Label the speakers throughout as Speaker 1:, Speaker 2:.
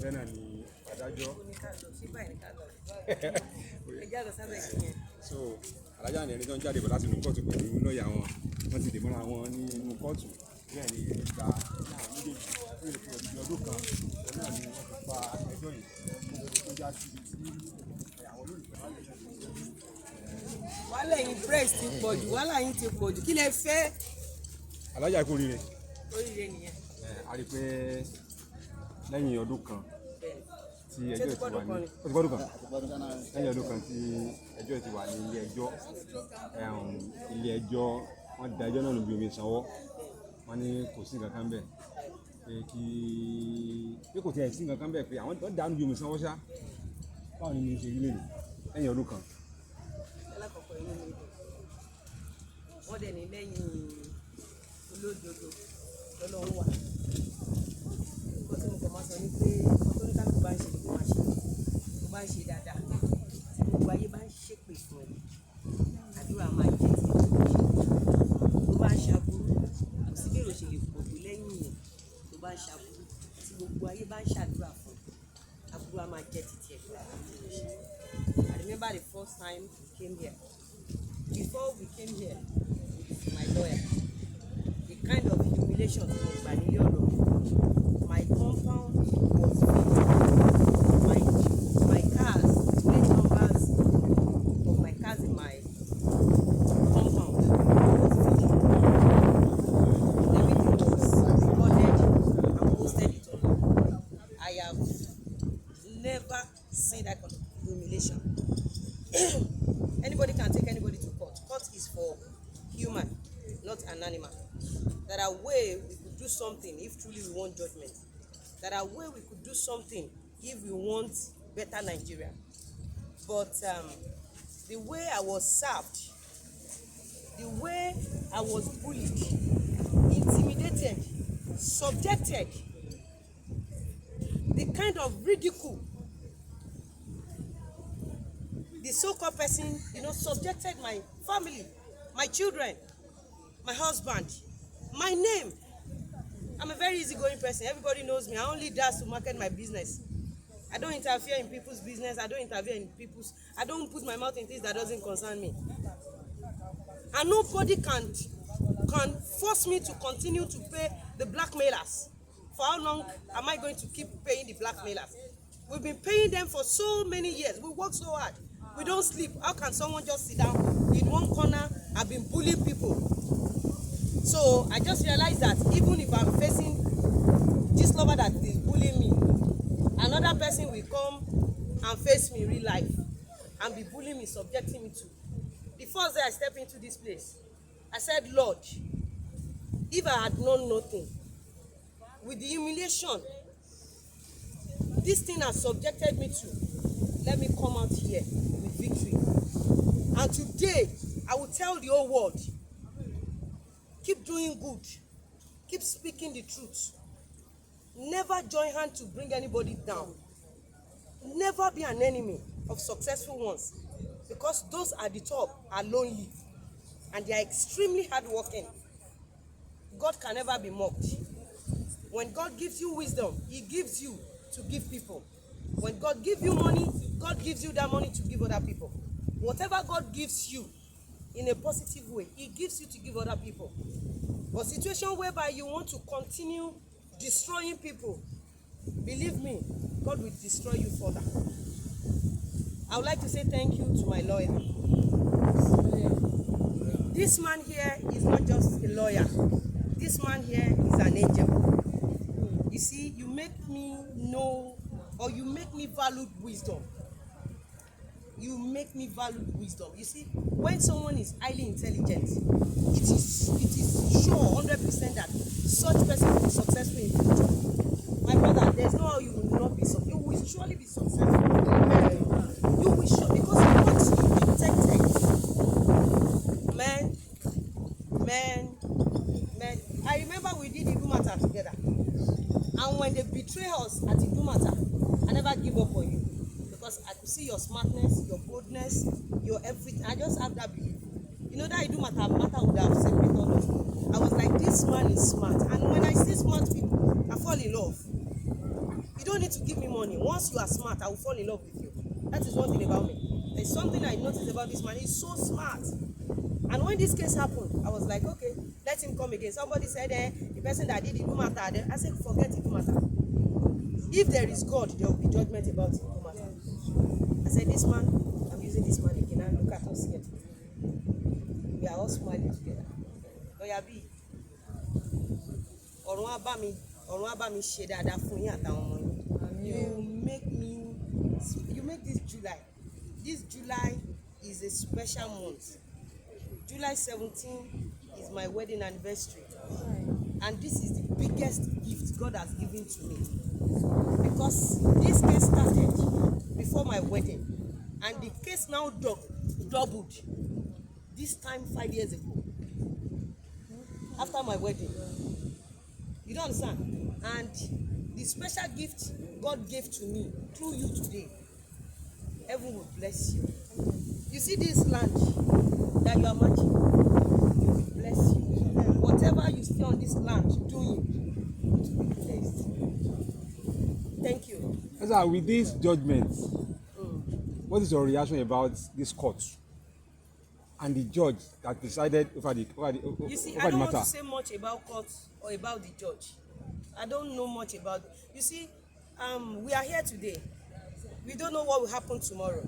Speaker 1: bẹ́ẹ̀ náà ni Adajo. So alájà ní ẹni tó ń jáde bọ̀ láti inú kóòtù pẹ̀lú lọ́ọ̀yà wọn wọ́n ti dè mọ́ra wọn ní inú kóòtù bẹ́ẹ̀ ni ẹ̀ka náà méjèèjì fún ìrètí ọdún kan òun náà ni wọ́n fi pa ẹjọ́ yìí tó já sí ibi tí àwọn olólùfẹ́ wà lẹ́yìn.
Speaker 2: Wàhálà yín press ti pọ̀ jù, wàhálà yín ti pọ̀ jù, kí lẹ fẹ́?
Speaker 1: Alájà kú oríire.
Speaker 2: Oríire nìyẹn.
Speaker 1: A rí i pé lẹ́yìn ọdún kan tí ẹjọ́ ti wà ní lẹ́yìn ọdún kan tí ẹjọ́ ti wà ní ilé ẹjọ́ wọ́n da ẹjọ́ náà lóbi omi ìsanwó wọ́n ní kò sí nǹkan kan bẹ́ẹ̀ pé kò tiẹ̀ sí nǹkan kan bẹ́ẹ̀ pé àwọn tó dànù bí omi ìsanwó ṣá báwo ni mi ṣe rí lẹ́yìn lẹ́yìn ọdún kan.
Speaker 2: Alákọ̀ọ́kọ́ inú mi dùn wọ́n dẹ̀ ní lẹ́yìn olódodo lọ́lọ́run wà. Nǹkan tí mo kàn máa sọ ni pé ọkọ tó ní kálukú bá ń ṣe kó máa ṣe tó bá ń ṣe dáadáa tí gbogbo ayé bá ń ṣépè fún ẹ àdúrà máa jẹ tí tó bá ń ṣàbúrú kò sí bèrè òṣèlè pọ̀ tó lẹ́yìn yẹn tó bá ń ṣàbúrú tí gbogbo ayé bá ń ṣàdúrà fún àbúrò máa jẹ títí ẹ̀ fún àbúrò ṣe. I remember the first time we came here. Before we came here with my lawyer, the kind of humiliation was by the year. My compound was filled. My cars, plate numbers of my cars in my compound was filled. Everything was recorded and posted it online. I have never seen that kind of humiliation. Anybody can take anybody to court. Court is for human, not an animal. There are ways we could do something if truly we want judgment. There are ways we could do something if we want better Nigeria. But the way I was served, the way I was bullied, intimidated, subjected, the kind of ridicule the so-called person, subjected my family, my children, my husband, my name. I'm a very easygoing person. Everybody knows me. I only dance to market my business. I don't interfere in people's business. I don't put my mouth in things that doesn't concern me. And nobody can force me to continue to pay the blackmailers. For how long am I going to keep paying the blackmailers? We've been paying them for so many years. We work so hard. We don't sleep. How can someone just sit down in one corner and be bullying people? So I just realized that even if I'm facing this lover that is bullying me, another person will come and face me in real life and be bullying me, subjecting me to. The first day I stepped into this place, I said, Lord, if I had known nothing, with the humiliation this thing has subjected me to, let me come out here with victory. And today, I will tell the whole world, keep doing good, keep speaking the truth. Never join hands to bring anybody down. Never be an enemy of successful ones, because those at the top are lonely and they are extremely hardworking. God can never be mocked. When God gives you wisdom, He gives you to give people. When God gives you money, God gives you that money to give other people. Whatever God gives you in a positive way, He gives you to give other people. But situation whereby you want to continue destroying people, believe me, God will destroy you further. I would like to say thank you to my lawyer. This man here is not just a lawyer. This man here is an angel. You see, you make me know, or you make me value wisdom. You make me value wisdom. You see, when someone is highly intelligent, it is sure 100% that such person will be successful in future. My brother, there's no how you will not be successful. You will surely be successful. You will surely, because what you detected, man. I remember we did Idumata together. And when they betray us at Idumata, I never give up on you. Because I could see your smartness, your boldness, your everything. I just have that belief. You know that Idumata would have separated all of you. I was like, this man is smart. And when I see smart people, I fall in love. You don't don't need to give me money. Once you are smart, I will fall in love with you. That is one thing about me. There's something I noticed about this man. He's so smart. And when this case happened, I was like, okay, let him come again. Somebody said, the person that did it, no matter. I said, forget it, no matter. If there is God, there will be judgment about it, no matter. I said, this man, I'm using this man again. And look at us here. We are all smiling together. Lawyer B, ọ̀run á bá mi ṣe dáadáa fún yín àtàwọn ọmọ yín. You make this July. This July is a special month. July 17 is my wedding anniversary. And this is the biggest gift God has given to me. Because this case started before my wedding. And the case now doubled. This time 5 years ago. After my wedding. You don't understand? And the special gift God gave to me through you today, heaven will bless you. You see this land that you are marching, it will bless you. Whatever you stay on this land doing, it will be blessed. Thank you.
Speaker 1: Sir, with this judgment, what is your reaction about this court and the judge that decided over the
Speaker 2: You see,
Speaker 1: over
Speaker 2: I
Speaker 1: the
Speaker 2: don't
Speaker 1: matter?
Speaker 2: want to say much about court or about the judge. I don't know much about it. You see, we are here today. We don't know what will happen tomorrow.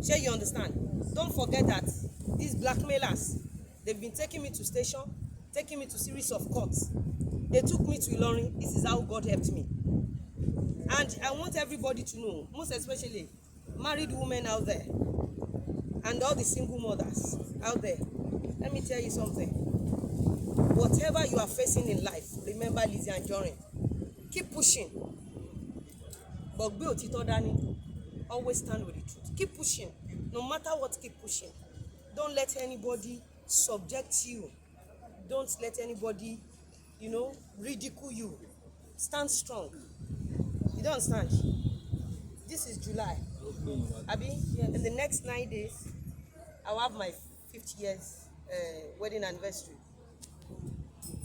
Speaker 2: Sure, you understand? Don't forget that these blackmailers, they've been taking me to station, taking me to series of courts. They took me to Ilorin. This is how God helped me. And I want everybody to know, most especially married women out there and all the single mothers out there. Let me tell you something. Whatever you are facing in life, remember Lizzy Anjorin. Keep pushing. But be òtítọ́ dání. Always stand with the truth. Keep pushing. No matter what, keep pushing. Don't let anybody subject you. Don't let anybody, ridicule you. Stand strong. You don't understand? This is July. Abi, in the next 9 days, I will have my 50 years wedding anniversary.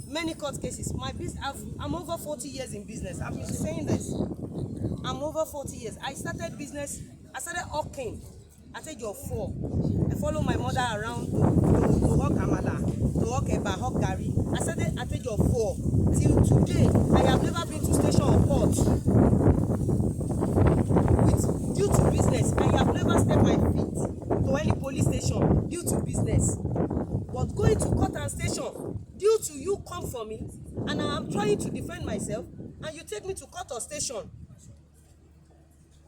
Speaker 2: Many court cases. My business, I'm over 40 years in business. I've been saying this. I'm over 40 years. I started business. I started hawking at age of 4. I follow my mother around to hawk amala, to hawk eba, hawk gari. I started at age of 4 till today. I have never been to station or court. Due to business, I have never stepped my feet to any police station due to business. But going to court and station due to you come for me, and I am trying to defend myself, and you take me to court or station.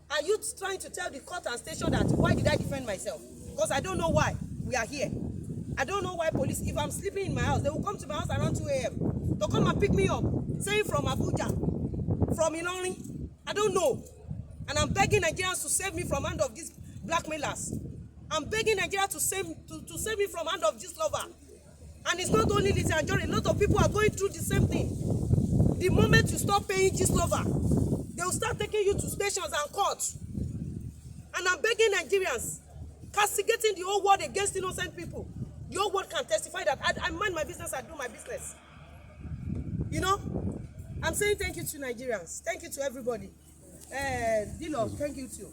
Speaker 2: Are you trying to tell the court and station that why did I defend myself? Because I don't know why we are here. I don't know why police, if I'm sleeping in my house, they will come to my house around 2 a.m. to come and pick me up, saying from Abuja, from Ilorin. I don't know. And I'm begging Nigerians to save me from hand of these blackmailers. I'm begging Nigeria to save me from hand of this lover. And it's not only Lizzy Anjorin, a lot of people are going through the same thing. The moment you stop paying this lover, they will start taking you to stations and courts. And I'm begging Nigerians, castigating the whole world against innocent people. The whole world can testify that I mind my business, I do my business. I'm saying thank you to Nigerians. Thank you to everybody. Thank you too.